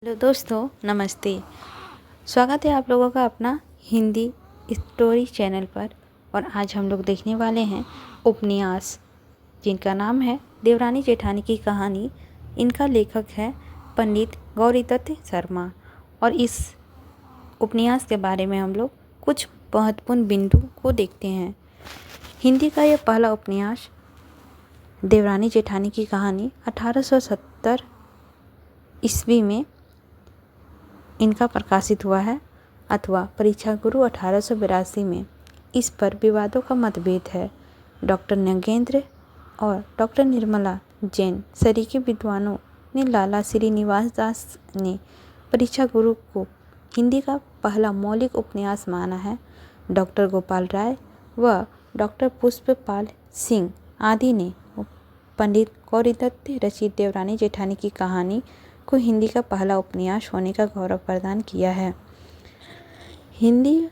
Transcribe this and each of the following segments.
Hello दोस्तों, नमस्ते। स्वागत है आप लोगों का अपना हिंदी स्टोरी चैनल पर। और आज हम लोग देखने वाले हैं उपन्यास जिनका नाम है देवरानी जेठानी की कहानी। इनका लेखक है पंडित गौरीदत्त शर्मा। और इस उपन्यास के बारे में हम लोग कुछ महत्वपूर्ण बिंदु को देखते हैं। हिंदी का यह पहला उपन्यास देवरानी जेठानी की कहानी 1870 ईस्वी में इनका प्रकाशित हुआ है, अथवा परीक्षा गुरु 1882 में। इस पर विवादों का मतभेद है। डॉक्टर नगेंद्र और डॉक्टर निर्मला जैन सरीखे विद्वानों ने लाला श्रीनिवास दास ने परीक्षा गुरु को हिंदी का पहला मौलिक उपन्यास माना है। डॉक्टर गोपाल राय व डॉक्टर पुष्पपाल सिंह आदि ने पंडित गौरीदत्त रचित देवरानी जेठानी की कहानी को हिंदी का पहला उपन्यास होने का गौरव प्रदान किया है। हिंदी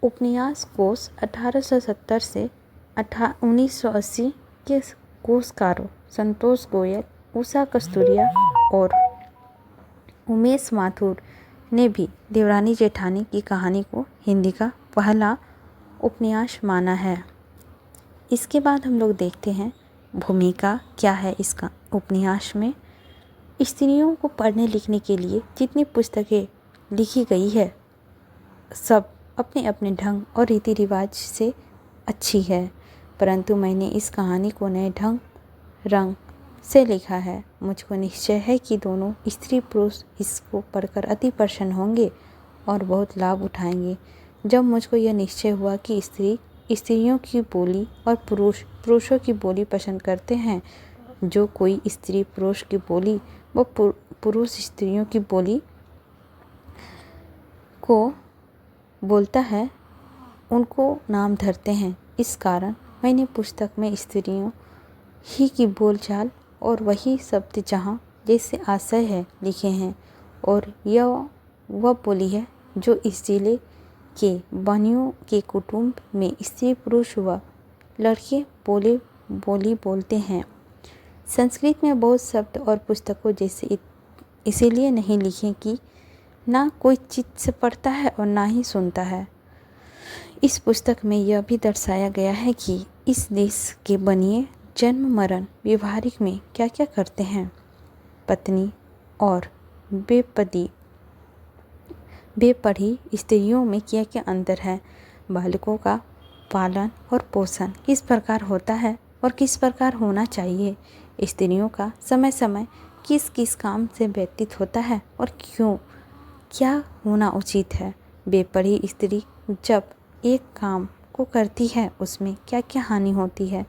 उपन्यास कोश 1870 से 1980 के कोशकारों संतोष गोयल, उषा कस्तूरिया और उमेश माथुर ने भी देवरानी जेठानी की कहानी को हिंदी का पहला उपन्यास माना है। इसके बाद हम लोग देखते हैं भूमिका क्या है इसका उपन्यास में। स्त्रियों को पढ़ने लिखने के लिए जितनी पुस्तकें लिखी गई है सब अपने अपने ढंग और रीति रिवाज से अच्छी है, परंतु मैंने इस कहानी को नए ढंग रंग से लिखा है। मुझको निश्चय है कि दोनों स्त्री पुरुष इसको पढ़कर अति प्रसन्न होंगे और बहुत लाभ उठाएंगे। जब मुझको यह निश्चय हुआ कि स्त्रियों की बोली और पुरुषों की बोली पसंद करते हैं, जो कोई स्त्री पुरुष की बोली व पुरुष स्त्रियों की बोली को बोलता है, उनको नाम धरते हैं। इस कारण मैंने पुस्तक में स्त्रियों ही की बोलचाल और वही शब्द जहाँ जैसे आशय है लिखे हैं। और यह वह बोली है जो इस जिले के बनियों के कुटुंब में स्त्री पुरुष व लड़के बोली बोलते हैं। संस्कृत में बहुत शब्द और पुस्तकों जैसे इसीलिए नहीं लिखे कि ना कोई चित्त से पढ़ता है और ना ही सुनता है। इस पुस्तक में यह भी दर्शाया गया है कि इस देश के बनिए जन्म मरण व्यवहारिक में क्या क्या करते हैं। पत्नी और बेपढ़ी स्त्रियों में क्या क्या अंतर है। बालकों का पालन और पोषण किस प्रकार होता है और किस प्रकार होना चाहिए। स्त्रियों का समय समय किस किस काम से व्यतीत होता है और क्यों क्या होना उचित है। बेपढ़ी स्त्री जब एक काम को करती है उसमें क्या क्या हानि होती है।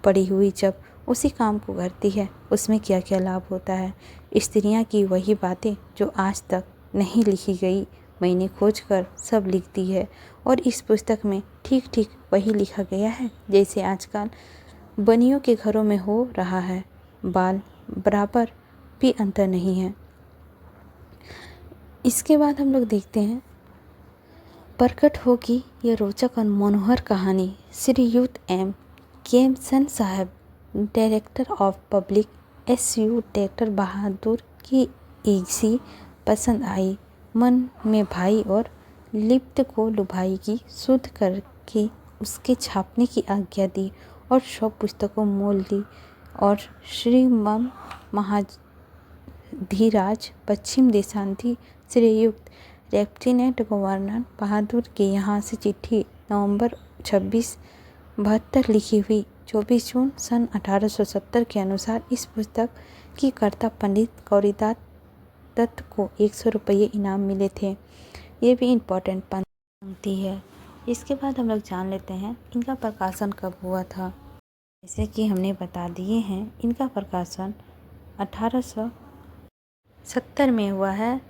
पढ़ी हुई जब उसी काम को करती है उसमें क्या क्या लाभ होता है। स्त्रियां की वही बातें जो आज तक नहीं लिखी गई मैंने खोज कर सब लिख दी है। और इस पुस्तक में ठीक ठीक वही लिखा गया है जैसे आजकल बनियों के घरों में हो रहा है। बाल बराबर भी अंतर नहीं है। इसके बाद हम लोग देखते हैं प्रकट होगी यह रोचक और मनोहर कहानी श्रीयुत एम केमसन साहब, director of public SU director बहादुर की इसी पसंद आई। मन में भाई और लिप्त को लुभाएगी शुद्ध करके उसके छापने की आज्ञा दी और 100 पुस्तकों मोल दी। और श्रीमम महाधीराज पश्चिम देशांती श्रीयुक्त लेफ्टिनेंट गवर्नर बहादुर के यहाँ से चिट्ठी नवंबर 2672 लिखी हुई 24 जून सन 1870 के अनुसार इस पुस्तक की कर्ता पंडित गौरीदत्त को 100 रुपये इनाम मिले थे। ये भी इम्पोर्टेंट पंक्ति है। इसके बाद हम लोग जान लेते हैं इनका प्रकाशन कब हुआ था। जैसे कि हमने बता दिए हैं इनका प्रकाशन 1870 में हुआ है।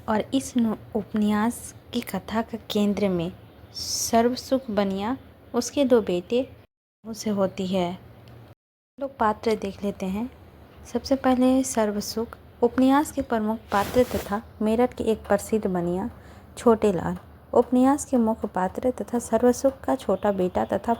और इस उपन्यास की कथा का केंद्र में सर्वसुख बनिया उसके 2 बेटे से होती है। लोग पात्र देख लेते हैं। सबसे पहले सर्वसुख उपन्यास के प्रमुख पात्र तथा मेरठ के एक प्रसिद्ध बनिया छोटे लाल उपन्यास के मुख्य पात्र तथा सर्वसुख का छोटा बेटा तथा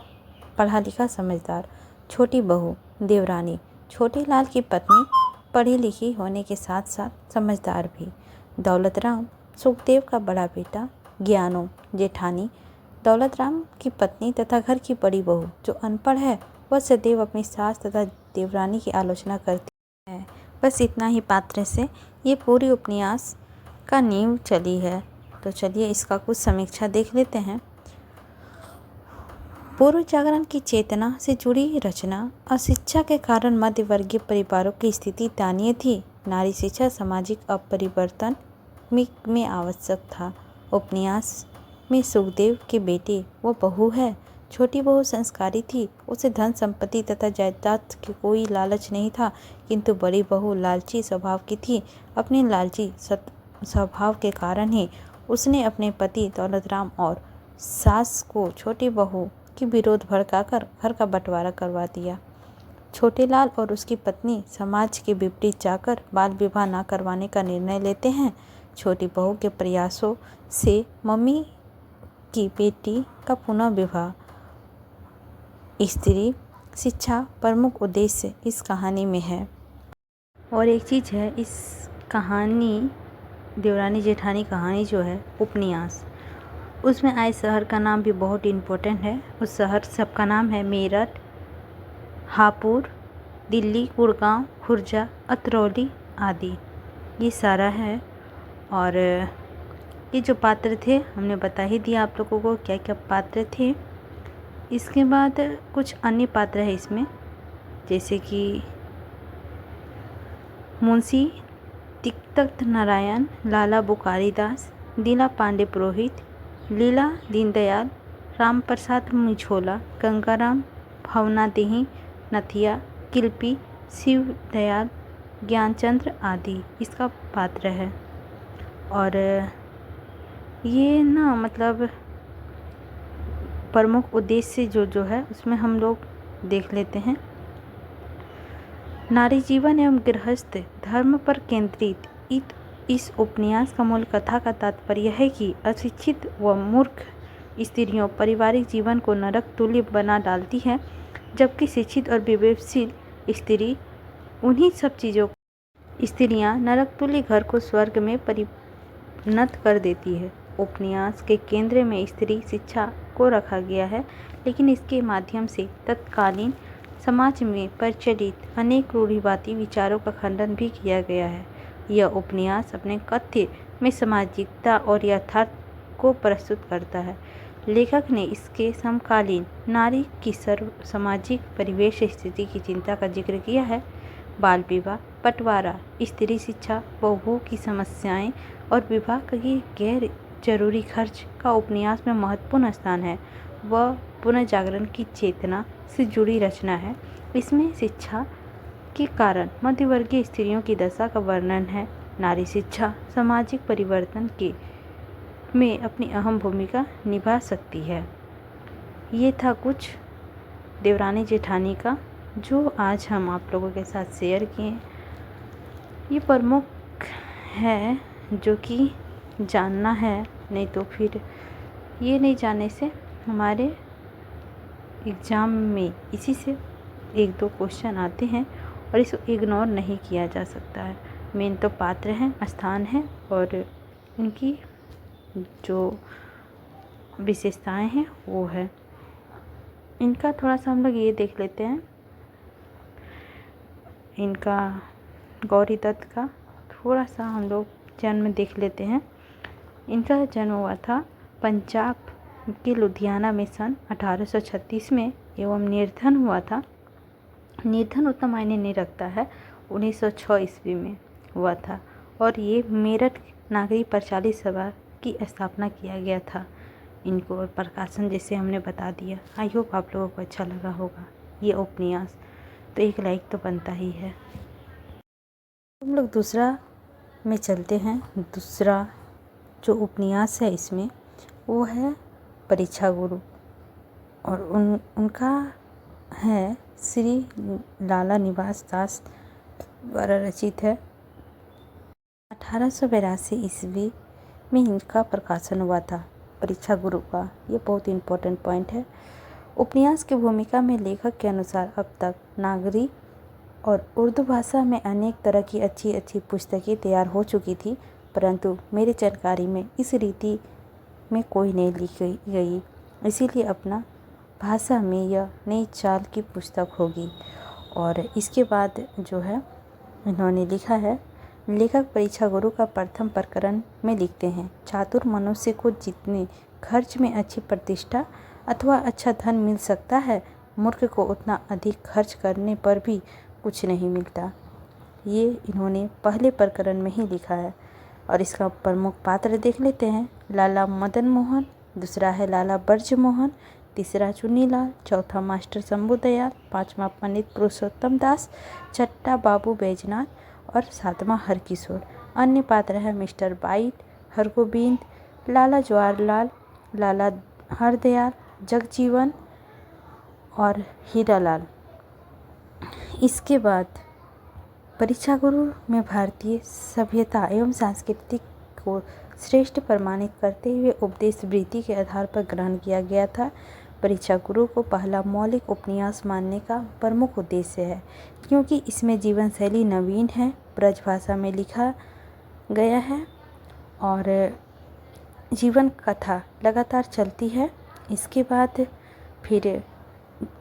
पढ़ा लिखा समझदार छोटी बहू देवरानी छोटे लाल की पत्नी पढ़ी लिखी होने के साथ साथ समझदार भी। दौलतराम सुखदेव का बड़ा बेटा, ज्ञानो जेठानी दौलतराम की पत्नी तथा घर की बड़ी बहू जो अनपढ़ है, वह सदैव अपनी सास तथा देवरानी की आलोचना करती है। बस इतना ही पात्र से ये पूरी उपन्यास का नींव चली है। तो चलिए इसका कुछ समीक्षा देख लेते हैं। पूर्व जागरण की चेतना से जुड़ी रचना। अशिक्षा के कारण मध्यवर्गीय परिवारों की स्थिति दयनीय थी। नारी शिक्षा सामाजिक अपरिवर्तन में आवश्यक था। उपन्यास में सुखदेव के बेटे वो बहू है। छोटी बहू संस्कारी थी, उसे धन संपत्ति तथा जायदाद की कोई लालच नहीं था, किंतु बड़ी बहू लालची स्वभाव की थी। अपने लालची स्वभाव के कारण ही उसने अपने पति दौलतराम और सास को छोटी बहू की विरोध भड़काकर घर का बंटवारा करवा दिया। छोटे लाल और उसकी पत्नी समाज के विपरीत जाकर बाल विवाह न करवाने का निर्णय लेते हैं। छोटी बहू के प्रयासों से मम्मी की बेटी का पुनः विवाह। स्त्री शिक्षा प्रमुख उद्देश्य इस कहानी में है। और एक चीज़ है, इस कहानी देवरानी जेठानी कहानी जो है उपन्यास, उसमें आए शहर का नाम भी बहुत इम्पोर्टेंट है। उस शहर सबका नाम है मेरठ, हापुड़, दिल्ली, गुड़गांव, खुर्जा, अतरौली आदि, ये सारा है। और ये जो पात्र थे हमने बता ही दिया आप लोगों को क्या क्या पात्र थे। इसके बाद कुछ अन्य पात्र है इसमें, जैसे कि मुंशी तिक्तक नारायण, लाला बुकारी दास, दीला पांडे पुरोहित, लीला दीनदयाल, राम प्रसाद मिझोला, गंगाराम भवनादेही, नथिया, किल्पी, शिव दयाल, ज्ञानचंद्र आदि इसका पात्र है। और ये ना मतलब प्रमुख उद्देश्य जो है उसमें हम लोग देख लेते हैं। नारी जीवन एवं गृहस्थ धर्म पर केंद्रित इस उपन्यास का मूल कथा का तात्पर्य है कि अशिक्षित व मूर्ख स्त्रियों पारिवारिक जीवन को नरक तुल्य बना डालती है, जबकि शिक्षित और विवेकशील स्त्री उन्हीं सब चीज़ों स्त्रियां नरक तुल्य घर को स्वर्ग में परिणत कर देती है। उपन्यास के केंद्र में स्त्री शिक्षा को रखा गया है, लेकिन इसके माध्यम से तत्कालीन समाज में प्रचलित अनेक रूढ़िवादी विचारों का खंडन भी किया गया है। यह उपन्यास अपने कथ्य में सामाजिकता और यथार्थ को प्रस्तुत करता है। लेखक ने इसके समकालीन नारी की सामाजिक परिवेश स्थिति की चिंता का जिक्र किया है। बाल विवाह, बंटवारा, स्त्री शिक्षा, बहुओं की समस्याएं और विवाह के गैर जरूरी खर्च का उपन्यास में महत्वपूर्ण स्थान है। वह पुनर्जागरण की चेतना से जुड़ी रचना है। इसमें शिक्षा के कारण मध्यवर्गीय स्त्रियों की दशा का वर्णन है। नारी शिक्षा सामाजिक परिवर्तन के में अपनी अहम भूमिका निभा सकती है। ये था कुछ देवरानी जेठानी का जो आज हम आप लोगों के साथ शेयर किए। ये प्रमुख है जो कि जानना है, नहीं तो फिर ये नहीं जानने से हमारे एग्ज़ाम में इसी से एक दो क्वेश्चन आते हैं और इसको इग्नोर नहीं किया जा सकता है। मेन तो पात्र हैं, स्थान हैं और उनकी जो विशेषताएं हैं वो है। इनका थोड़ा सा हम लोग ये देख लेते हैं, इनका गौरी दत्त का थोड़ा सा हम लोग जन्म देख लेते हैं। इनका जन्म हुआ था पंजाब के लुधियाना में सन 1836 में एवं निर्धन हुआ था। निर्धन उतना मायने नहीं रखता है, 1906 ईस्वी में हुआ था और ये मेरठ नागरी प्रचालित सभा की स्थापना किया गया था। इनको और प्रकाशन जैसे हमने बता दिया। आई होप आप लोगों को अच्छा लगा होगा ये उपन्यास, तो एक लाइक तो बनता ही है। हम लोग दूसरा में चलते हैं। दूसरा जो उपन्यास है इसमें वो है परीक्षा गुरु और उनका है श्री लाला निवास दास द्वारा रचित है। 1882 ईस्वी में इनका प्रकाशन हुआ था परीक्षा गुरु का। ये बहुत इम्पोर्टेंट पॉइंट है। उपन्यास की भूमिका में लेखक के अनुसार अब तक नागरी और उर्दू भाषा में अनेक तरह की अच्छी अच्छी पुस्तकें तैयार हो चुकी थी, परंतु मेरी जानकारी में इस रीति में कोई नहीं लिखी गई, इसीलिए अपना भाषा में यह नई चाल की पुस्तक होगी। और इसके बाद जो है इन्होंने लिखा है, लेखक परीक्षा गुरु का प्रथम प्रकरण में लिखते हैं, चातुर मनुष्य को जितने खर्च में अच्छी प्रतिष्ठा अथवा अच्छा धन मिल सकता है, मूर्ख को उतना अधिक खर्च करने पर भी कुछ नहीं मिलता। ये इन्होंने पहले प्रकरण में ही लिखा है। और इसका प्रमुख पात्र देख लेते हैं। लाला मदन मोहन, दूसरा है लाला ब्रजमोहन, तीसरा चुन्नीलाल, चौथा मास्टर शंभू दयाल, पांचवा पंडित पुरुषोत्तम दास, छठा बाबू बैजनाथ और सातवां हरकिशोर। अन्य पात्र है मिस्टर बाइट, हरगोविंद, लाला जवाहरलाल, लाला हरदयाल, जगजीवन और हीरालाल। इसके बाद परीक्षा गुरु में भारतीय सभ्यता एवं संस्कृति को श्रेष्ठ प्रमाणित करते हुए उपदेश वृत्ति के आधार पर ग्रहण किया गया था। परीक्षा गुरु को पहला मौलिक उपन्यास मानने का प्रमुख उद्देश्य है क्योंकि इसमें जीवन शैली नवीन है, ब्रज भाषा में लिखा गया है और जीवन कथा लगातार चलती है। इसके बाद फिर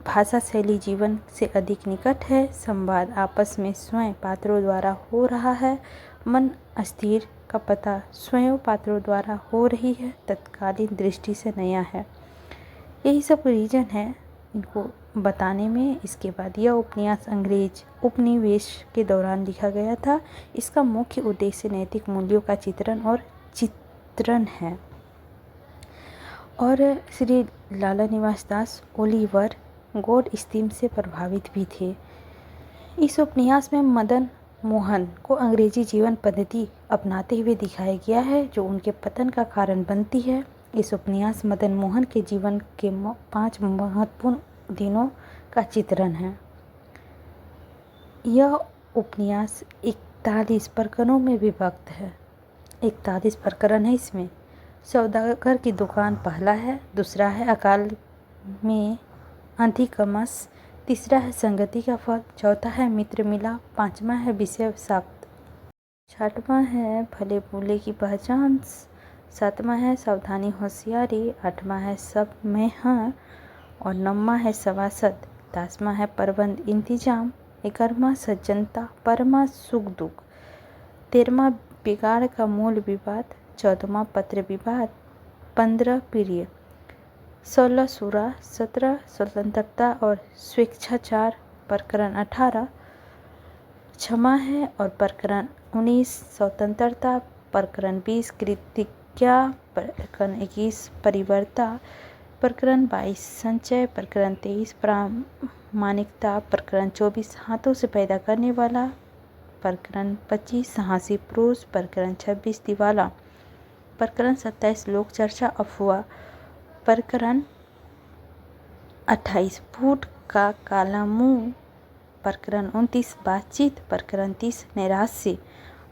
भाषा शैली जीवन से अधिक निकट है, संवाद आपस में स्वयं पात्रों द्वारा हो रहा है, मन अस्थिर का पता स्वयं पात्रों द्वारा हो रही है, तत्कालीन दृष्टि से नया है। यही सब रीजन है इनको बताने में। इसके बाद यह उपन्यास अंग्रेज उपनिवेश के दौरान लिखा गया था। इसका मुख्य उद्देश्य नैतिक मूल्यों का चित्रण है। और श्री लाला निवास दास ओलिवर गॉड स्टीम से प्रभावित भी थे। इस उपन्यास में मदन मोहन को अंग्रेजी जीवन पद्धति अपनाते हुए दिखाया गया है जो उनके पतन का कारण बनती है। इस उपन्यास मदन मोहन के जीवन के 5 महत्वपूर्ण दिनों का चित्रण है। यह उपन्यास 41 प्रकरणों में विभक्त है। 41 प्रकरण है इसमें। सौदागर की दुकान पहला है, दूसरा है अकाल में अधिकमस, तीसरा है संगति का फल, चौथा है मित्र मिला, पांचवा है विषय साप्त, छठवां है भले बुरे की पहचान, सातवां है सावधानी होशियारी, आठवां है सब में हाँ और नौवां है सवासद, 10वां है प्रबंध इंतजाम, 11वां सज्जनता परमा सुख दुख, 13वां बिगाड़ का मूल विवाद, 14वां पत्र विवाद, 15 प्रिय, 16 सुरा, 17 स्वतंत्रता और स्वेच्छाचार, प्रकरण 18 क्षमा है और प्रकरण 19 स्वतंत्रता, प्रकरण 20 कृतिज्ञा, प्रकरण 21 परिवर्ता, प्रकरण 22 संचय, प्रकरण 23 प्रामाणिकता, प्रकरण 24 हाथों से पैदा करने वाला, प्रकरण 25 साहसी पुरुष, प्रकरण 26 दिवाला, प्रकरण 27 लोक चर्चा अफवाह, प्रकरण 28 फूट का काला मुंह, प्रकरण 29 बातचीत, प्रकरण 30 नैराश्य,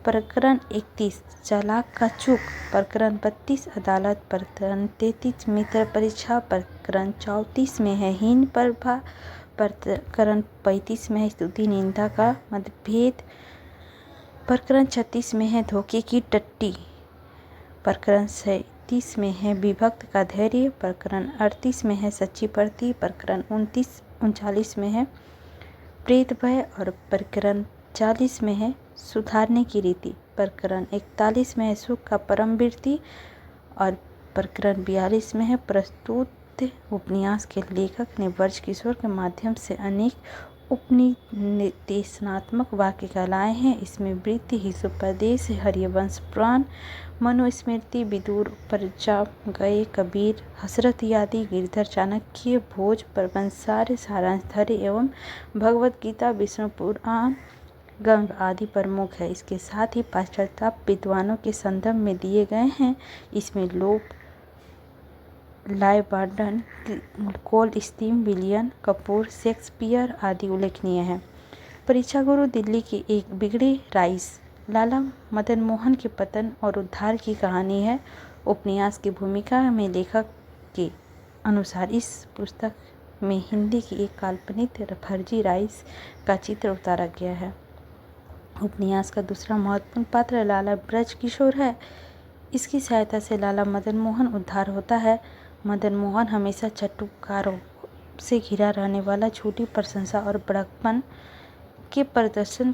प्रकरण 31 चालाक का चूक, प्रकरण 32 अदालत, प्रकरण 33 मित्र परीक्षा, प्रकरण 34 में है हीन प्रभा, प्रकरण 35 में है स्तुति निंदा का मतभेद, प्रकरण 36 में है धोखे की टट्टी, प्रकरण 37 में है विभक्त का धैर्य, प्रकरण 38 में है सच्ची प्रति, प्रकरण 39 में है प्रेत भय और प्रकरण 40 में है सुधारने की रीति, प्रकरण 41 में है सुख का परम वृत्ति और प्रकरण 42 में है प्रस्तुत उपन्यास के लेखक ने ब्रजकिशोर के माध्यम से अनेक उपनिदेशनात्मक वाक्य कहलाए हैं। इसमें वृत्ति हितोपदेश, हरिवंश पुराण, मनुस्मृति, विदुर पर जा गए, कबीर, हसरत यादी, गिरधर चाणक्य, भोज, प्रबंधसार, सारांशधर्य एवं भगवद गीता, विष्णु पुराण, गंग आदि प्रमुख है। इसके साथ ही पाश्चात्य विद्वानों के संदर्भ में दिए गए हैं। इसमें लोप, लायबार्डन, कोल्ड स्टीम, विलियम कपूर, शेक्सपियर आदि उल्लेखनीय हैं। परीक्षा गुरु दिल्ली की एक बिगड़ी राइस लाला मदन मोहन के पतन और उद्धार की कहानी है। उपन्यास की भूमिका में लेखक के अनुसार इस पुस्तक में हिंदी की एक काल्पनिक फर्जी राइस का चित्र उतारा गया है। उपन्यास का दूसरा महत्वपूर्ण पात्र लाला ब्रज किशोर है। इसकी सहायता से लाला मदन मोहन उद्धार होता है। मदन मोहन हमेशा चटुकारों से घिरा रहने वाला, झूठी प्रशंसा और बड़कपन के प्रदर्शन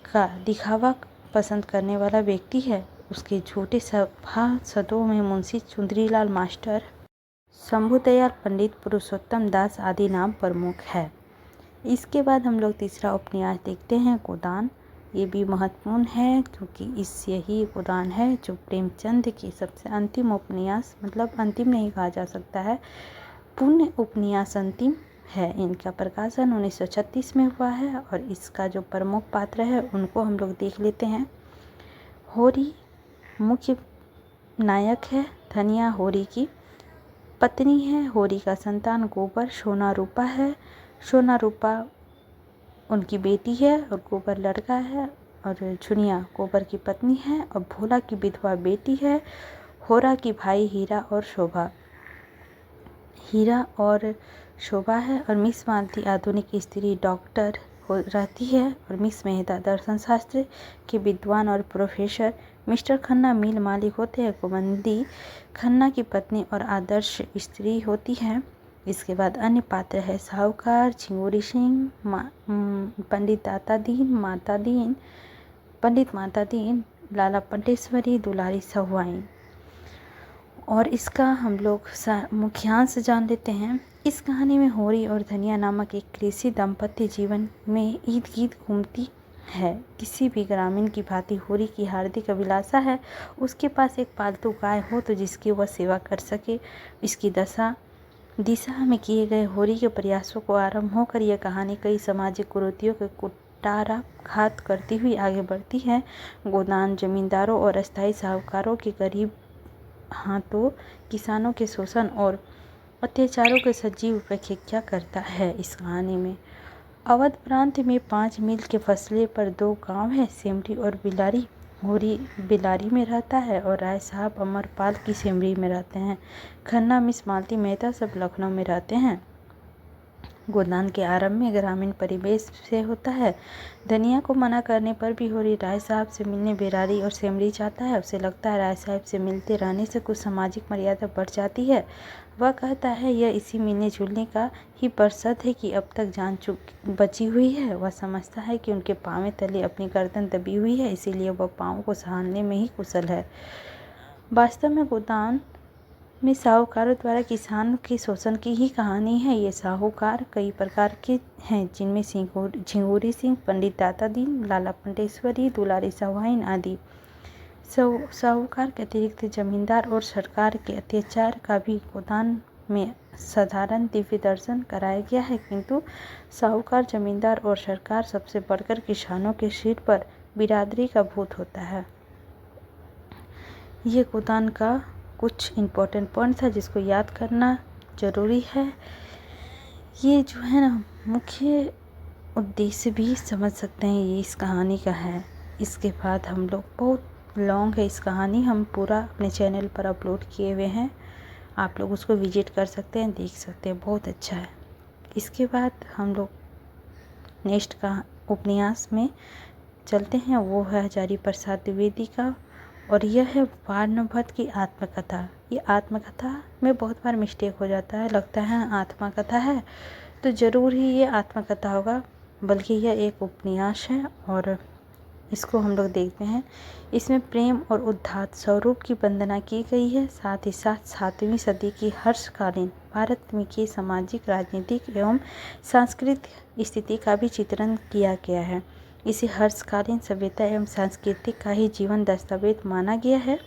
का दिखावा पसंद करने वाला व्यक्ति है। उसके झूठे सभासदों में मुंशी चुंदरीलाल मास्टर, शंभुदयाल पंडित, पुरुषोत्तम दास आदि नाम प्रमुख है। इसके बाद हम लोग तीसरा उपन्यास देखते हैं, गोदान। ये भी महत्वपूर्ण है क्योंकि यही गोदान है जो प्रेमचंद की सबसे अंतिम उपन्यास, मतलब अंतिम नहीं कहा जा सकता है, पूर्ण उपन्यास अंतिम है। इनका प्रकाशन 1936 में हुआ है और इसका जो प्रमुख पात्र है उनको हम लोग देख लेते हैं। होरी मुख्य नायक है। धनिया होरी की पत्नी है। होरी का संतान गोबर सोना रूपा है। सोना रूपा उनकी बेटी है और गोबर लड़का है, और झुनिया गोबर की पत्नी है, और भोला की विधवा बेटी है। होरा की भाई हीरा और शोभा है, और मिस मालती आधुनिक स्त्री डॉक्टर रहती है, और मिस मेहता दर्शन शास्त्र के विद्वान और प्रोफेसर। मिस्टर खन्ना मिल मालिक होते हैं। कुमंदी खन्ना की पत्नी और आदर्श स्त्री होती है। इसके बाद अन्य पात्र है साहूकार, झिंगुरी सिंह, पंडित माता दीन, लाला पंटेश्वरी, दुलारी सहुआइन। और इसका हम लोग मुख्यांश जान लेते हैं। इस कहानी में होरी और धनिया नामक एक कृषि दंपत्ति जीवन में ईद गिर्द घूमती है। किसी भी ग्रामीण की भांति होरी की हार्दिक अभिलाषा है उसके पास एक पालतू गाय हो तो जिसकी वह सेवा कर सके। इसकी दिशा में किए गए होरी के प्रयासों को आरंभ होकर यह कहानी कई सामाजिक कुरीतियों के कुठाराघात करती हुई आगे बढ़ती है। गोदान जमींदारों और अस्थायी साहूकारों के गरीब हाथों किसानों के शोषण और अत्याचारों के सजीव व्याख्या करता है। इस कहानी में अवध प्रांत में 5 मील के फासले पर 2 गांव हैं, सेमरी और बिलारी। होरी बिलारी में रहता है और राय साहब अमरपाल की सेमरी में रहते हैं। खन्ना, मिस मालती मेहता सब लखनऊ में रहते हैं। गोदान के आरंभ में ग्रामीण परिवेश से होता है। धनिया को मना करने पर भी होरी राय साहब से मिलने बिरारी और सेमरी जाता है। उसे लगता है राय साहब से मिलते रहने से कुछ सामाजिक मर्यादा बढ़ जाती है। वह कहता है यह इसी मिलने जुलने का ही बरसत है कि अब तक जान बची हुई है। वह समझता है कि उनके पाँव तले अपनी गर्दन दबी हुई है, इसीलिए वह पाँव को संभालने में ही कुशल है। वास्तव में गोदान में साहूकारों द्वारा किसानों के शोषण की ही कहानी है। ये साहूकार कई प्रकार के हैं, जिनमें झिंगुरी सिंह, पंडित दाता दीन, लाला पंटेश्वरी, दुलारी सहुआइन आदि। साहूकार के अतिरिक्त जमींदार और सरकार के अत्याचार का भी गोदान में साधारण दिव्य दर्शन कराया गया है, किंतु साहूकार, जमींदार और सरकार सबसे बढ़कर किसानों के सिर पर बिरादरी का भूत होता है। ये गोदान का कुछ इम्पोर्टेंट पॉइंट था जिसको याद करना ज़रूरी है। ये जो है ना, मुख्य उद्देश्य भी समझ सकते हैं ये इस कहानी का है। इसके बाद हम लोग, बहुत लॉन्ग है इस कहानी, हम पूरा अपने चैनल पर अपलोड किए हुए हैं, आप लोग उसको विजिट कर सकते हैं, देख सकते हैं, बहुत अच्छा है। इसके बाद हम लोग नेक्स्ट का उपन्यास में चलते हैं, वो है हजारी प्रसाद द्विवेदी का, और यह है वार्णभट्ट की आत्मकथा। ये आत्मकथा में बहुत बार मिस्टेक हो जाता है, लगता है आत्मकथा है तो ज़रूर ही ये आत्मकथा होगा, बल्कि यह एक उपन्यास है। और इसको हम लोग देखते हैं। इसमें प्रेम और उद्धात स्वरूप की वंदना की गई है। साथ ही साथ 7वीं सदी की हर्षकालीन भारत में की सामाजिक, राजनीतिक एवं सांस्कृतिक स्थिति का भी चित्रण किया गया है। इसे हर्षकालीन सभ्यता एवं संस्कृति का ही जीवन दस्तावेज माना गया है।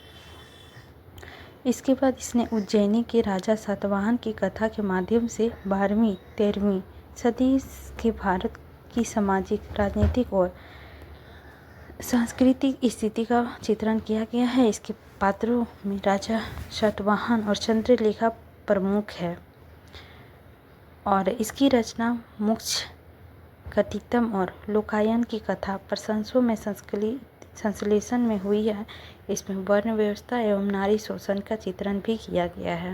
इसके बाद इसने उज्जैनी के राजा सातवाहन की कथा के माध्यम से 12वीं-13वीं सदी के भारत की सामाजिक, राजनीतिक और सांस्कृतिक स्थिति का चित्रण किया गया है। इसके पात्रों में राजा सातवाहन और चंद्रलेखा प्रमुख है, और इसकी रचना मुख्य कटितम और लोकायन की कथा प्रशंसों में संश्लेषण में हुई है। इसमें वर्ण व्यवस्था एवं नारी शोषण का चित्रण भी किया गया है।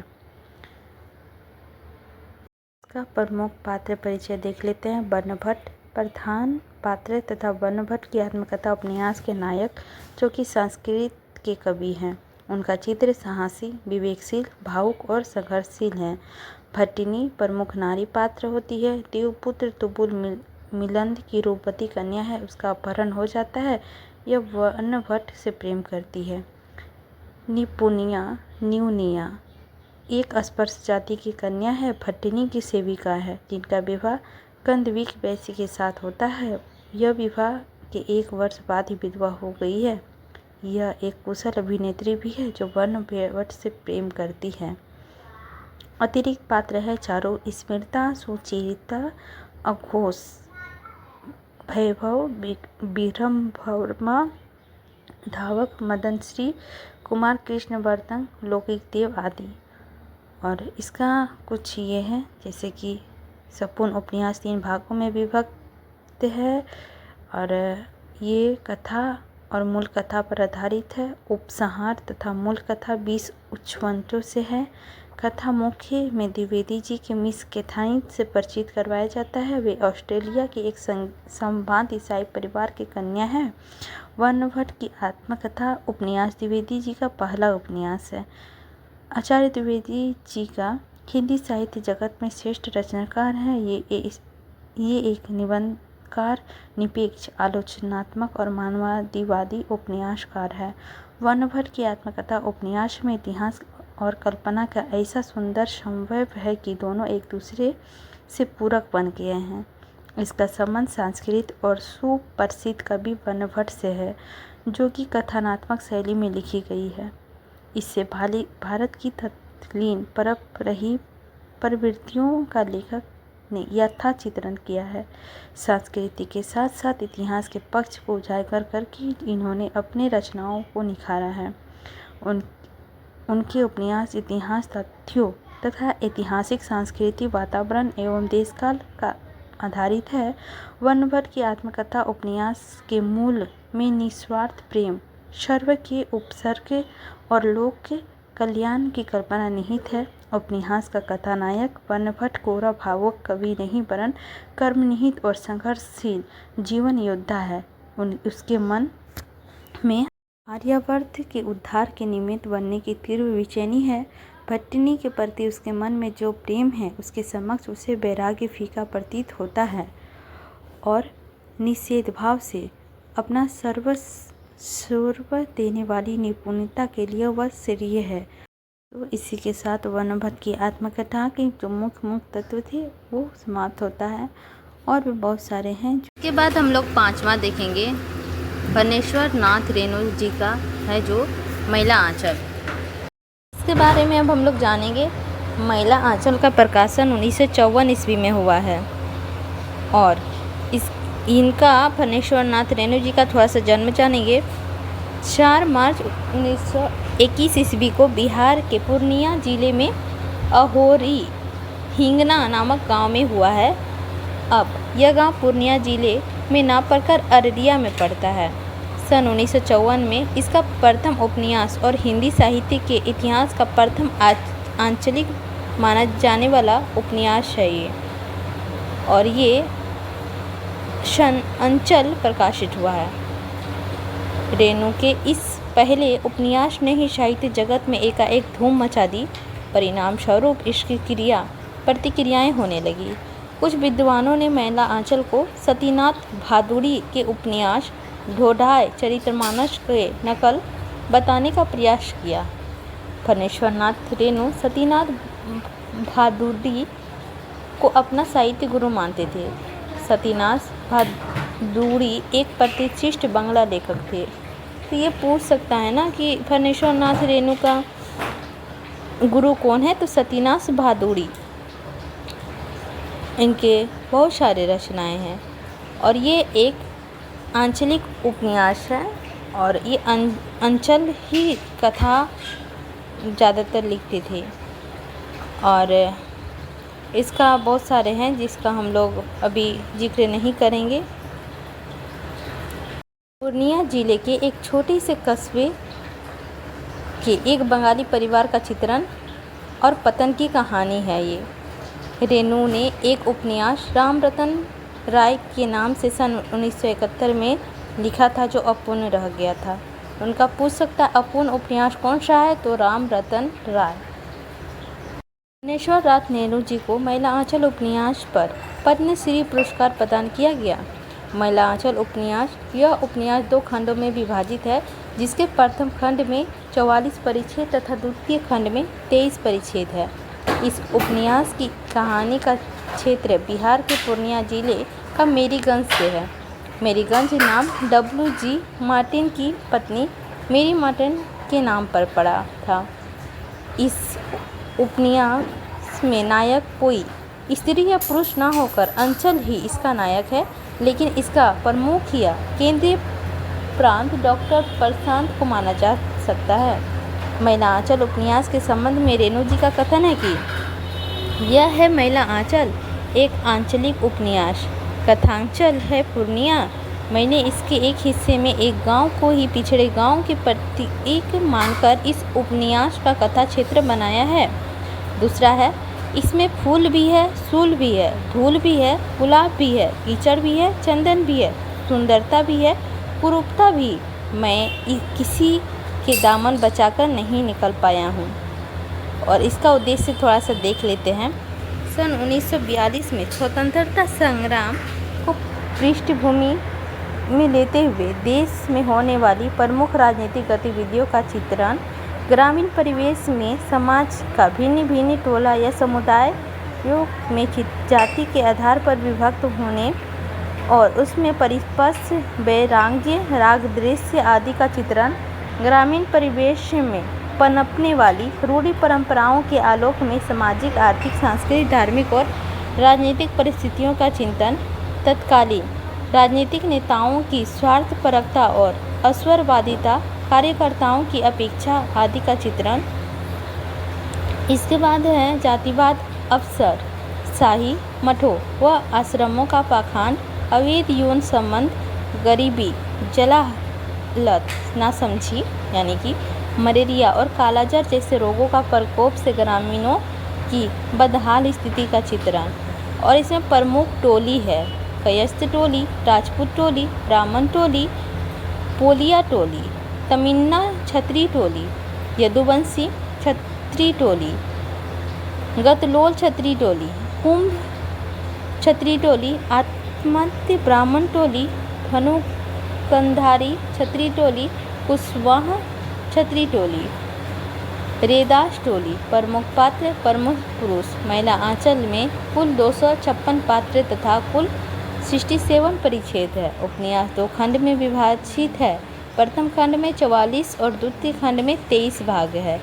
इसका प्रमुख पात्र परिचय देख लेते हैं। वार्णभट्ट प्रधान पात्र तथा वर्णभट्ट की आत्मकथा उपन्यास के नायक, जो कि संस्कृत के कवि हैं। उनका चित्र साहसी, विवेकशील, भावुक और संघर्षशील है। भट्टिनी प्रमुख नारी पात्र होती है। देवपुत्र तुबुल मिलिंद की रूपवती कन्या है, उसका अपहरण हो जाता है। यह वर्णभट्ट से प्रेम करती है। न्यूनिया एक स्पर्श जाति की कन्या है, भट्टिनी की सेविका है, जिनका विवाह कंदविक वैश्य के साथ होता है। यह विवाह के 1 वर्ष बाद ही विधवा हो गई है। यह एक कुशल अभिनेत्री भी है, जो वर्णभट्ट से प्रेम करती है। अतिरिक्त पात्र है चारों: स्मिता, सुचरिता, अघोष, वैभव, विरंभवर्मा, धावक, मदनश्री, कुमार कृष्णवर्धन, लौकिक देव आदि। और इसका कुछ ये है, जैसे कि संपूर्ण उपन्यास 3 भागों में विभक्त है और ये कथा और मूल कथा पर आधारित है। उपसंहार तथा मूल कथा 20 उच्छृंखलों से है। कथा मुख्य में द्विवेदी जी के मिस कैथरीन से परिचित करवाया जाता है। वे ऑस्ट्रेलिया के एक संभ्रांत ईसाई परिवार की कन्या है। वर्णभट्ट की आत्मकथा उपन्यास द्विवेदी जी का पहला उपन्यास है। आचार्य द्विवेदी जी का हिंदी साहित्य जगत में श्रेष्ठ रचनाकार हैं। ये एक निबंधकार, निरपेक्ष, आलोचनात्मक और मानववादी उपन्यासकार है। वर्णभट्ट की आत्मकथा उपन्यास में इतिहास और कल्पना का ऐसा सुंदर समन्वय है कि दोनों एक दूसरे से पूरक बन गए हैं। इसका संबंध संस्कृत और सुप्रसिद्ध कवि वर्णभट्ट से है, जो कि कथनात्मक शैली में लिखी गई है। इससे भारत की तत्कालीन परप रही प्रवृत्तियों का लेखक ने यथाचित्रण किया है। संस्कृति के साथ साथ इतिहास के पक्ष को उजागर करके इन्होंने अपने रचनाओं को निखारा है। उनके उपन्यास इतिहास तथ्यों तथा ऐतिहासिक सांस्कृतिक वातावरण एवं देशकाल का आधारित है। वर्णभट्ट की आत्मकथा उपन्यास के मूल में निस्वार्थ प्रेम, सर्व के उपसर्ग और लोक कल्याण की कल्पना निहित है। उपन्यास का कथानायक वर्णभट्ट कोरा भावुक कवि नहीं, वरन कर्मनिहित और संघर्षशील जीवन योद्धा है। उसके मन में आर्यावर्त के उद्धार के निमित्त बनने की तीव्र बेचैनी है। भट्टिनी के प्रति उसके मन में जो प्रेम है, उसके समक्ष उसे वैराग्य फीका प्रतीत होता है और निषेध भाव से अपना सर्वस्व देने वाली निपुणता के लिए वह श्रेय है। तो इसी के साथ वर्णभट्ट की आत्मकथा के जो मुख्य तत्व थे वो समाप्त होता है, और भी बहुत सारे हैं। इसके बाद हम लोग 5वां देखेंगे, फणेश्वर नाथ रेणु जी का है, जो महिला आंचल। इसके बारे में अब हम लोग जानेंगे। महिला आंचल का प्रकाशन 1954 ईस्वी में हुआ है और इनका फणेश्वर नाथ रेणु जी का थोड़ा सा जन्म जानेंगे। 4 मार्च 1921 ईस्वी को बिहार के पूर्णिया जिले में अहोरी हिंगना नामक गांव में हुआ है। अब यह गांव पूर्णिया जिले में ना पड़कर अररिया में पड़ता है। सन 1954 में इसका प्रथम उपन्यास और हिंदी साहित्य के इतिहास का प्रथम आंचलिक माना जाने वाला उपन्यास है ये, और ये अंचल प्रकाशित हुआ है। रेणु के इस पहले उपन्यास ने ही साहित्य जगत में एकाएक धूम मचा दी। परिणाम स्वरूप इसकी प्रतिक्रियाएं होने लगी। कुछ विद्वानों ने महिला आंचल को सतीनाथ भादुड़ी के उपन्यास ढोढाई चरितमानस के नकल बताने का प्रयास किया। फणेश्वर नाथ रेणु सतीनाथ भादुड़ी को अपना साहित्य गुरु मानते थे। सतीनाथ भादुड़ी एक प्रतिष्ठित बांग्ला लेखक थे। तो ये पूछ सकता है ना कि फणेश्वर नाथ रेणु का गुरु कौन है, तो सतीनाथ भादुड़ी। इनके बहुत सारे रचनाएं हैं और ये एक आंचलिक उपन्यास है और ये अंचल ही कथा ज़्यादातर लिखते थे और इसका बहुत सारे हैं जिसका हम लोग अभी जिक्र नहीं करेंगे। पूर्णिया जिले के एक छोटे से कस्बे के एक बंगाली परिवार का चित्रण और पतन की कहानी है ये। रेणु ने एक उपन्यास राम रतन राय के नाम से सन 1971 में लिखा था, जो अपूर्ण रह गया था। उनका पूछ सकता है अपूर्ण उपन्यास कौन सा है, तो राम रतन राय। फणेश्वर नाथ नेहरू जी को महिला आंचल उपन्यास पर पद्मश्री पुरस्कार प्रदान किया गया। महिला आंचल उपन्यास, यह उपन्यास 2 खंडों में विभाजित है, जिसके प्रथम खंड में 44 परिच्छेद तथा द्वितीय खंड में 23 परिच्छेद है। इस उपन्यास की कहानी का क्षेत्र बिहार के पूर्णिया जिले का मेरीगंज से है। मेरीगंज नाम W.G. मार्टिन की पत्नी मेरी मार्टिन के नाम पर पड़ा था। इस उपन्यास में नायक कोई स्त्री या पुरुष ना होकर अंचल ही इसका नायक है, लेकिन इसका प्रमुख या केंद्रीय प्रांत डॉक्टर प्रशांत को माना जा सकता है। महिला आंचल उपन्यास के संबंध में रेणु जी का कथन है कि यह है महिला आंचल, एक आंचलिक उपन्यास। कथांचल है पूर्णिया। मैंने इसके एक हिस्से में एक गांव को ही पिछड़े गांव के प्रतीक मानकर इस उपन्यास का कथा क्षेत्र बनाया है। दूसरा है, इसमें फूल भी है, सूल भी है, धूल भी है, गुलाब भी है, कीचड़ भी है, चंदन भी है, सुंदरता भी है, कुरूपता भी। मैं किसी के दामन बचाकर नहीं निकल पाया हूँ। और इसका उद्देश्य थोड़ा सा देख लेते हैं। सन 1942 में स्वतंत्रता संग्राम को पृष्ठभूमि में लेते हुए देश में होने वाली प्रमुख राजनीतिक गतिविधियों का चित्रण, ग्रामीण परिवेश में समाज का भिन्न भिन्न टोला या समुदायों में जाति के आधार पर विभक्त होने और उसमें परिस्पष्ट वैराग्य, राग, दृश्य आदि का चित्रण, ग्रामीण परिवेश में पनपने वाली रूढ़ि परंपराओं के आलोक में सामाजिक, आर्थिक, सांस्कृतिक, धार्मिक और राजनीतिक परिस्थितियों का चिंतन, तत्कालीन राजनीतिक नेताओं की स्वार्थपरकता और अस्वरवादिता, कार्यकर्ताओं की अपेक्षा आदि का चित्रण। इसके बाद है जातिवाद, अफसर शाही, मठों व आश्रमों का पाखंड, अवैध यौन संबंध, गरीबी, जलालत, नासमझी यानी कि मलेरिया और कालाजार जैसे रोगों का प्रकोप से ग्रामीणों की बदहाल स्थिति का चित्रण। और इसमें प्रमुख टोली है कायस्थ टोली, राजपूत टोली, ब्राह्मण टोली, पोलिया टोली, तमिन्ना छत्री टोली, यदुवंशी छत्री टोली, गतलोल छत्री टोली, कुंभ छत्री टोली, आत्महत्या ब्राह्मण टोली, धनुकंधारी छत्री टोली, कुशवाहा छत्री टोली, रेदास टोली। प्रमुख पात्र, प्रमुख पुरुष। महिला आंचल में कुल 256 पात्र तथा कुल 67 परिच्छेद है। उपन्यास 2 खंड में विभाजित है। प्रथम खंड में 44 और द्वितीय खंड में 23 भाग है।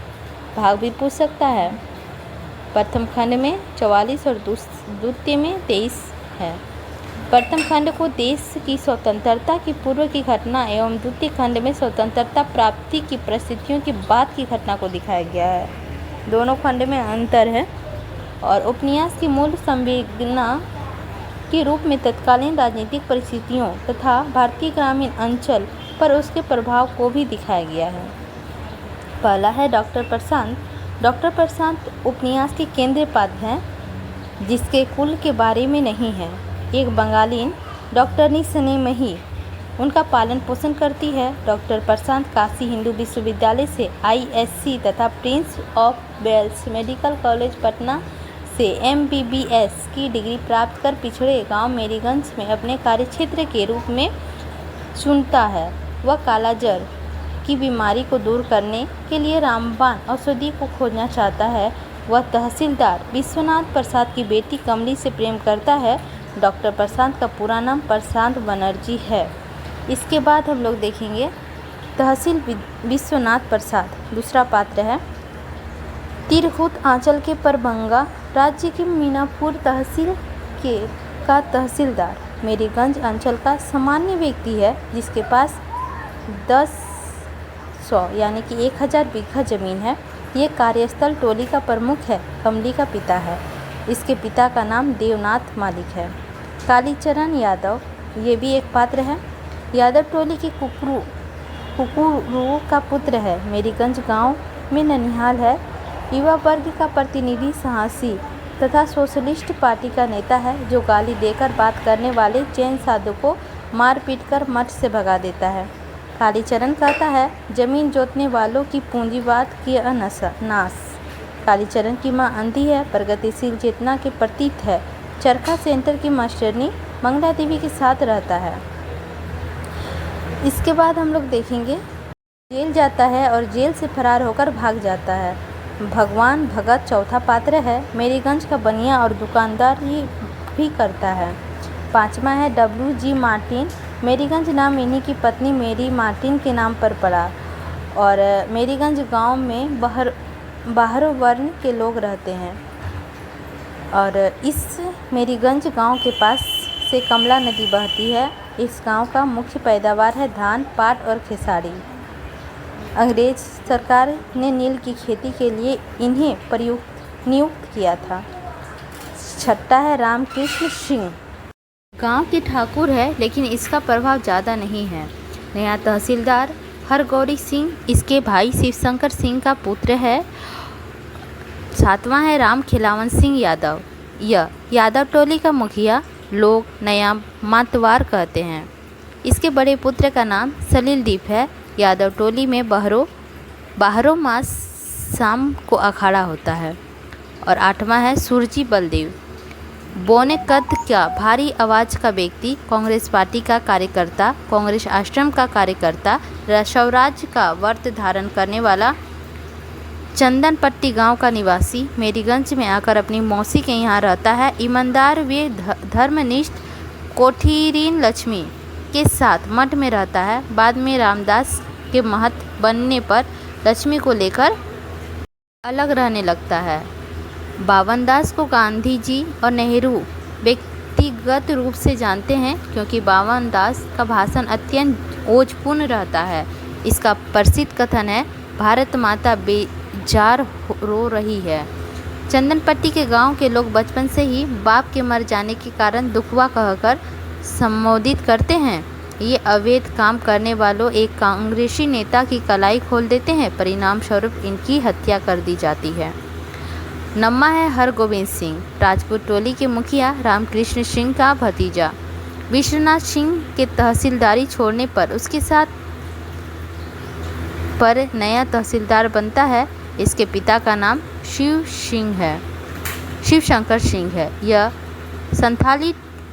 भाग भी पूछ सकता है। प्रथम खंड में 44 और द्वितीय में 23 है। प्रथम खंड को देश की स्वतंत्रता की पूर्व की घटना एवं द्वितीय खंड में स्वतंत्रता प्राप्ति की परिस्थितियों की बाद की घटना को दिखाया गया है। दोनों खंड में अंतर है। और उपन्यास की मूल संवेदना के रूप में तत्कालीन राजनीतिक परिस्थितियों तथा भारतीय ग्रामीण अंचल पर उसके प्रभाव को भी दिखाया गया है। पहला है डॉक्टर प्रशांत। डॉक्टर प्रशांत उपन्यास के केंद्रीय पात्र हैं, जिसके कुल के बारे में नहीं है। एक बंगालीन डॉक्टरनी स्नेहमयी उनका पालन पोषण करती है। डॉक्टर प्रशांत काशी हिंदू विश्वविद्यालय से ISC तथा prince of Wales medical college Patna से MBBS की डिग्री प्राप्त कर पिछड़े गांव मेरीगंज में अपने कार्यक्षेत्र के रूप में चुनता है। वह कालाजार की बीमारी को दूर करने के लिए रामबाण औषधि को खोजना चाहता है। वह तहसीलदार विश्वनाथ प्रसाद की बेटी कमली से प्रेम करता है। डॉक्टर प्रशांत का पूरा नाम प्रशांत बनर्जी है। इसके बाद हम लोग देखेंगे तहसील विश्वनाथ प्रसाद। दूसरा पात्र है तिरहुत आंचल के परबंगा राज्य के मीनापुर तहसील का तहसीलदार मेरीगंज अंचल का सामान्य व्यक्ति है, जिसके पास 10,100 यानी कि 1000 बीघा जमीन है। ये कार्यस्थल टोली का प्रमुख है। कमली का पिता है। इसके पिता का नाम देवनाथ मालिक है। कालीचरण यादव, ये भी एक पात्र है। यादव टोली के कुकुरू का पुत्र है। मेरीगंज गांव में ननिहाल है। युवा वर्ग का प्रतिनिधि साहसी तथा सोशलिस्ट पार्टी का नेता है जो गाली देकर बात करने वाले जैन साधु को मार पीट कर मठ से भगा देता है। कालीचरण कहता है, जमीन जोतने वालों की पूंजीवाद किया नाश। कालीचरण की मां अंधी है, प्रगतिशील चेतना के प्रतीक है। चरखा सेंटर की मास्टरनी मंगला देवी के साथ रहता है। इसके बाद हम लोग देखेंगे जेल जाता है और जेल से फरार होकर भाग जाता है। भगवान भगत चौथा पात्र है। मेरीगंज का बनिया और दुकानदारी भी करता है। पांचवा है W.G. मार्टिन। मेरीगंज नाम इन्हीं की पत्नी मेरी मार्टिन के नाम पर पड़ा और मेरीगंज गांव में बाहरों वर्ण के लोग रहते हैं और इस मेरीगंज गांव के पास से कमला नदी बहती है। इस गांव का मुख्य पैदावार है धान, पाट और खेसारी। अंग्रेज सरकार ने नील की खेती के लिए इन्हें नियुक्त किया था। छठा है रामकृष्ण सिंह। गांव के ठाकुर है लेकिन इसका प्रभाव ज़्यादा नहीं है। नया तहसीलदार हरगौरी सिंह इसके भाई शिवशंकर सिंह का पुत्र है। सातवां है राम खिलावन सिंह यादव। यह यादव टोली का मुखिया लोग नया मातवार कहते हैं। इसके बड़े पुत्र का नाम सलीलदीप है। यादव टोली में बाहरों मास शाम को अखाड़ा होता है। और आठवां है सुरजी बलदेव। बौने कद का भारी आवाज़ का व्यक्ति, कांग्रेस पार्टी का कार्यकर्ता, कांग्रेस आश्रम का कार्यकर्ता, स्वराज का व्रत धारण करने वाला, चंदनपट्टी गांव का निवासी, मेरीगंज में आकर अपनी मौसी के यहाँ रहता है। ईमानदार व धर्मनिष्ठ कोठीरीन लक्ष्मी के साथ मठ में रहता है। बाद में रामदास के महंत बनने पर लक्ष्मी को लेकर अलग रहने लगता है। बावन दास को गांधी जी और नेहरू व्यक्तिगत रूप से जानते हैं क्योंकि बावन दास का भाषण अत्यंत ओजपूर्ण रहता है। इसका प्रसिद्ध कथन है, भारत माता बेजार रो रही है। चंदनपट्टी के गांव के लोग बचपन से ही बाप के मर जाने के कारण दुखवा कहकर संबोधित करते हैं। ये अवैध काम करने वालों एक कांग्रेसी नेता की कलाई खोल देते हैं। परिणाम स्वरूप इनकी हत्या कर दी जाती है। नम्मा है हरगोविंद सिंह, राजपूत टोली के मुखिया रामकृष्ण सिंह का भतीजा। विश्वनाथ सिंह के तहसीलदारी छोड़ने पर उसके साथ पर नया तहसीलदार बनता है। इसके पिता का नाम शिवशंकर सिंह है। यह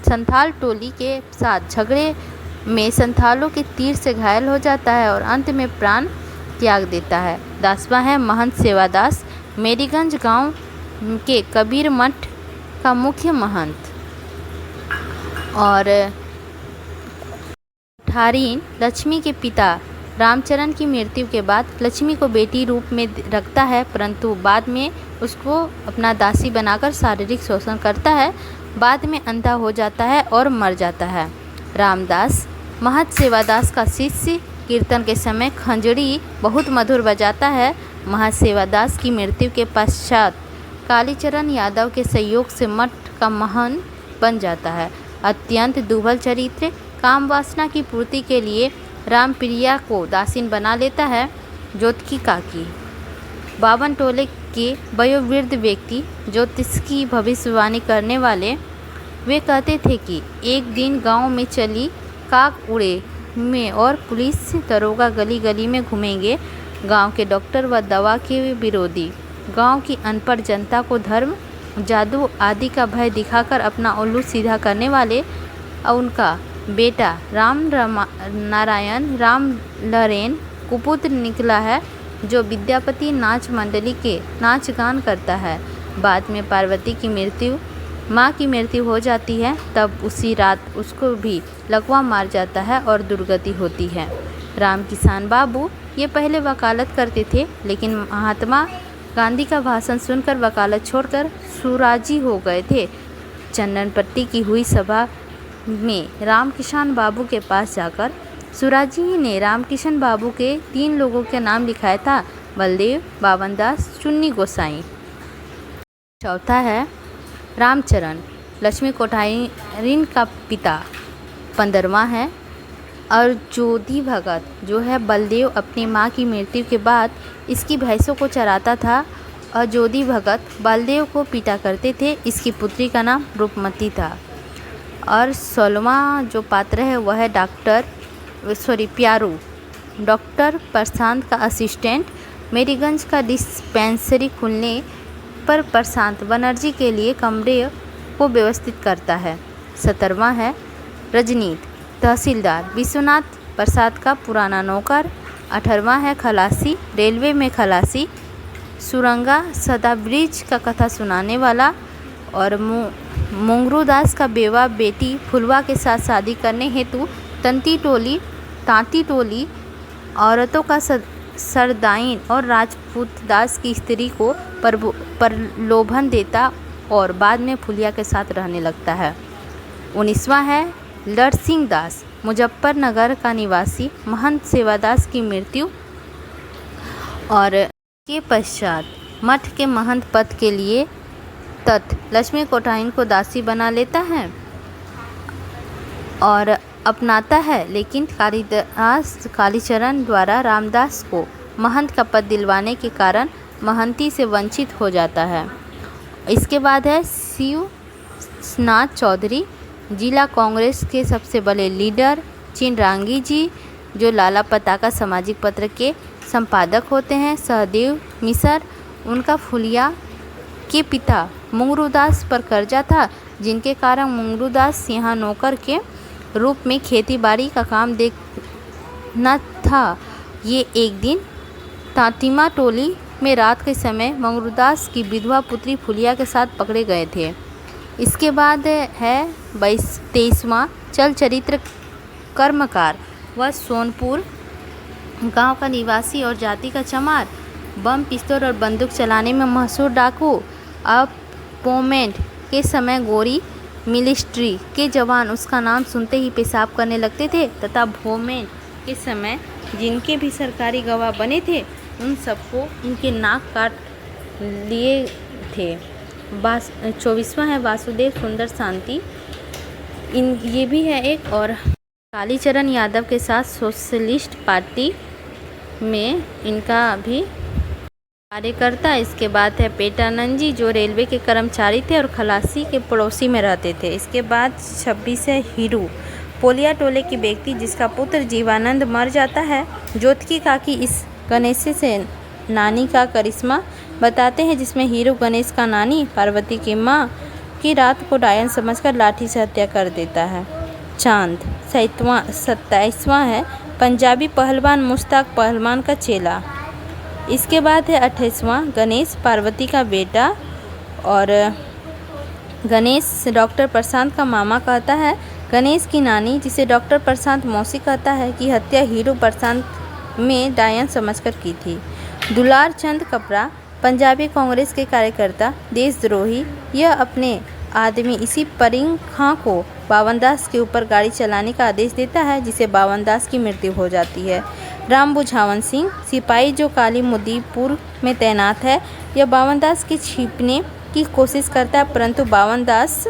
संथाल टोली के साथ झगड़े में संथालों के तीर से घायल हो जाता है और अंत में प्राण त्याग देता है। 10वां है महंत सेवादास, मेरीगंज गांव के कबीर मठ का मुख्य महंत। और ठारीन लक्ष्मी के पिता रामचरण की मृत्यु के बाद लक्ष्मी को बेटी रूप में रखता है, परंतु बाद में उसको अपना दासी बनाकर शारीरिक शोषण करता है। बाद में अंधा हो जाता है और मर जाता है। रामदास महंत सेवादास का शिष्य कीर्तन के समय खंजड़ी बहुत मधुर बजाता है। महंत सेवादास की मृत्यु के पश्चात कालीचरण यादव के सहयोग से मठ का महंत बन जाता है। अत्यंत दुर्बल चरित्र, काम वासना की पूर्ति के लिए रामप्रिया को दासीन बना लेता है। ज्योतिकी काकी, बावन टोले के वयोवृद्ध व्यक्ति ज्योतिष की भविष्यवाणी करने वाले, वे कहते थे कि एक दिन गांव में चली काक उड़े में और पुलिस दरोगा गली गली में घूमेंगे। गांव के डॉक्टर व दवा के विरोधी गांव की अनपढ़ जनता को धर्म, जादू आदि का भय दिखाकर अपना उल्लू सीधा करने वाले और उनका बेटा नारायण राम लरेन कुपुत्र निकला है जो विद्यापति नाच मंडली के नाच गान करता है। बाद में पार्वती की माँ की मृत्यु हो जाती है, तब उसी रात उसको भी लकवा मार जाता है और दुर्गति होती है। राम किसान बाबू ये पहले वकालत करते थे, लेकिन महात्मा गांधी का भाषण सुनकर वकालत छोड़कर सुराजी हो गए थे। चंदनपट्टी की हुई सभा में रामकिशन बाबू के पास जाकर सुराजी ने रामकिशन बाबू के 3 लोगों के नाम लिखाया था, बलदेव, बावनदास, चुन्नी गोसाई। चौथा है रामचरण, लक्ष्मी कोठारीन का पिता। 15वां है अर्जोदी भगत, जो है बलदेव अपनी माँ की मृत्यु के बाद इसकी भैंसों को चराता था अजोदी भगत बलदेव को पीटा करते थे। इसकी पुत्री का नाम रूपमती था। और 16वां जो पात्र है वह है प्यारू, डॉक्टर प्रशांत का असिस्टेंट। मेरीगंज का डिस्पेंसरी खुलने पर प्रशांत बनर्जी के लिए कमरे को व्यवस्थित करता है। 17वां है रजनीत, तहसीलदार विश्वनाथ प्रसाद का पुराना नौकर। 18वां है खलासी, रेलवे में खलासी। सुरंगा सदा ब्रिज का कथा सुनाने वाला। और मुंगरू दास का बेवा बेटी फुलवा के साथ शादी करने हेतु तांती टोली औरतों का सरदाइन और राजपूत दास की स्त्री को प्रलोभन देता और बाद में फुलिया के साथ रहने लगता है। 19वां है लड़सिंह दास, मुजफ्फरनगर का निवासी। महंत सेवादास की मृत्यु और के पश्चात मठ के महंत पद के लिए लक्ष्मी कोठाइन को दासी बना लेता है और अपनाता है, लेकिन कालीचरण द्वारा रामदास को महंत का पद दिलवाने के कारण महंती से वंचित हो जाता है। इसके बाद है शिवनाथ चौधरी, जिला कांग्रेस के सबसे बड़े लीडर। चिनरांगी जी जो लाला पताका सामाजिक पत्र के संपादक होते हैं। सहदेव मिसर, उनका फुलिया के पिता मुंगरूदास पर कर्जा था, जिनके कारण मुंगरूदास यहाँ नौकर के रूप में खेती बाड़ी का काम देखना था। ये एक दिन तांतीमा टोली में रात के समय मुंगरूदास की विधवा पुत्री फुलिया के साथ पकड़े गए थे। इसके बाद है 23वां चल चरित्र कर्मकार, वह सोनपुर गांव का निवासी और जाति का चमार। बम, पिस्तौल और बंदूक चलाने में मशहूर डाकू। अपोमेंट के समय गोरी मिलिट्री के जवान उसका नाम सुनते ही पेशाब करने लगते थे तथा भोमेंट के समय जिनके भी सरकारी गवाह बने थे उन सबको उनके नाक काट लिए थे। 24वां है वासुदेव सुंदर शांति, ये भी है एक। और कालीचरण यादव के साथ सोशलिस्ट पार्टी में इनका भी कार्यकर्ता। इसके बाद है पेटानंद जी जो रेलवे के कर्मचारी थे और खलासी के पड़ोसी में रहते थे। इसके बाद 26 है हीरू, पोलिया टोले की व्यक्ति जिसका पुत्र जीवानंद मर जाता है। ज्योतिकी काकी इस गणेश से नानी का करिश्मा बताते हैं, जिसमें हीरू गणेश का नानी पार्वती की माँ की रात को डायन समझकर लाठी से हत्या कर देता है। चांद 27वां है पंजाबी पहलवान मुश्ताक पहलवान का चेला। इसके बाद है 28वां गणेश, पार्वती का बेटा। और गणेश डॉक्टर प्रशांत का मामा कहता है गणेश की नानी, जिसे डॉक्टर प्रशांत मौसी कहता है, कि हत्या हीरू प्रशांत में डायन समझकर की थी। दुलार चंद कपड़ा, पंजाबी कांग्रेस के कार्यकर्ता, देशद्रोही। यह अपने आदमी इसी परिंग खां को बावनदास के ऊपर गाड़ी चलाने का आदेश देता है, जिसे बावनदास की मृत्यु हो जाती है। राम बुझावन सिंह, सिपाही जो काली मुदीपुर में तैनात है, यह बावनदास के छिपने की कोशिश करता है, परंतु बावनदास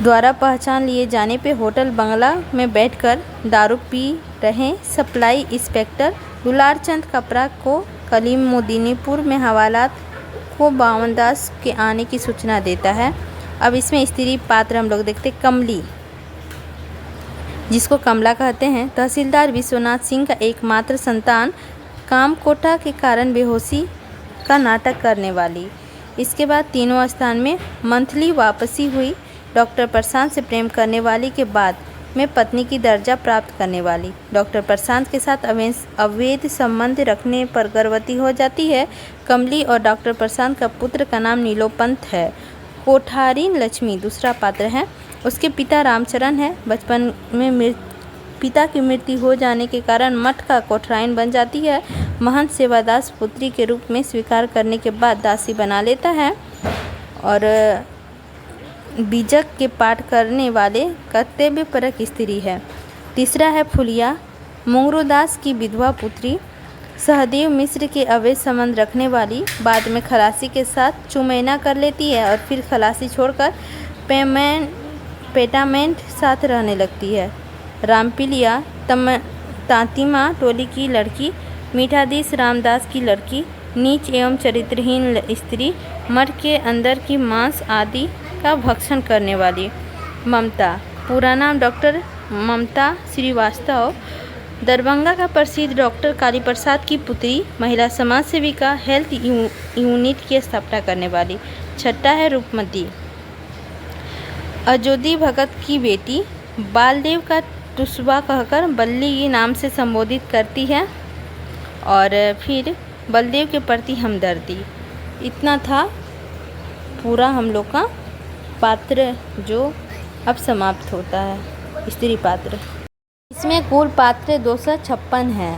द्वारा पहचान लिए जाने पे होटल बंगला में बैठकर दारू पी रहे सप्लाई इंस्पेक्टर दुलार चंद कपड़ा को कलीमुद्दीनपुर में हवालात को बावनदास के आने की सूचना देता है। अब इसमें स्त्री पात्र हम लोग देखते कमली, जिसको कमला कहते हैं। तहसीलदार विश्वनाथ सिंह का एकमात्र संतान, कामकोटा के कारण बेहोशी का नाटक करने वाली। इसके बाद तीनों स्थान में मंथली वापसी हुई, डॉक्टर प्रशांत से प्रेम करने वाली के बाद में पत्नी की दर्जा प्राप्त करने वाली। डॉक्टर प्रशांत के साथ अवैध संबंध रखने पर गर्भवती हो जाती है। कमली और डॉक्टर प्रशांत का पुत्र का नाम नीलोपंत है। कोठारी लक्ष्मी दूसरा पात्र है, उसके पिता रामचरण है। बचपन में पिता की मृत्यु हो जाने के कारण मठ का कोठराइन बन जाती है। महंत सेवादास पुत्री के रूप में स्वीकार करने के बाद दासी बना लेता है और बीजक के पाठ करने वाले कर्तव्यपरक स्त्री है। तीसरा है फुलिया, मुंगरूदास की विधवा पुत्री, सहदेव मिश्र के अवैध संबंध रखने वाली। बाद में खलासी के साथ चुमैना कर लेती है और फिर खलासी छोड़कर पेटामेंट साथ रहने लगती है। रामपिलिया तांतीमा टोली की लड़की, मीठाधीश रामदास की लड़की, नीच एवं चरित्रहीन स्त्री, मर के अंदर की मांस आदि का भक्षण करने वाली। ममता, पूरा नाम डॉक्टर ममता श्रीवास्तव, दरभंगा का प्रसिद्ध डॉक्टर काली प्रसाद की पुत्री, महिला समाज सेविका, हेल्थ यूनिट की स्थापना करने वाली। छठा है रूपमती, अजोदी भगत की बेटी, बालदेव का टुसबा कहकर बल्ली के नाम से संबोधित करती है। और फिर बलदेव के प्रति हमदर्दी। इतना था पूरा हम लोग का पात्र जो अब समाप्त होता है, स्त्री पात्र। इसमें कुल पात्र 256 हैं।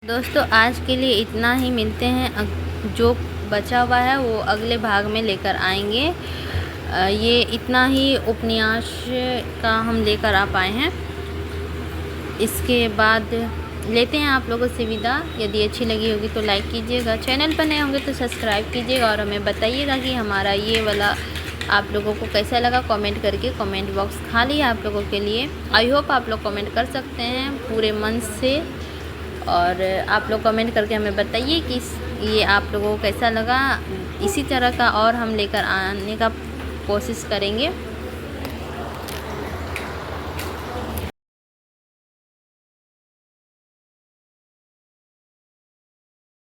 दोस्तों आज के लिए इतना ही, मिलते हैं जो बचा हुआ है वो अगले भाग में लेकर आएंगे। ये इतना ही उपन्यास का हम लेकर आ पाए हैं। इसके बाद लेते हैं आप लोगों से विदा। यदि अच्छी लगी होगी तो लाइक कीजिएगा, चैनल पर नए होंगे तो सब्सक्राइब कीजिएगा और हमें बताइएगा कि हमारा ये वाला आप लोगों को कैसा लगा। कमेंट करके, कमेंट बॉक्स खाली है आप लोगों के लिए। आई होप आप लोग कमेंट कर सकते हैं पूरे मन से, और आप लोग कमेंट करके हमें बताइए कि ये आप लोगों को कैसा लगा। इसी तरह का और हम लेकर आने का कोशिश करेंगे।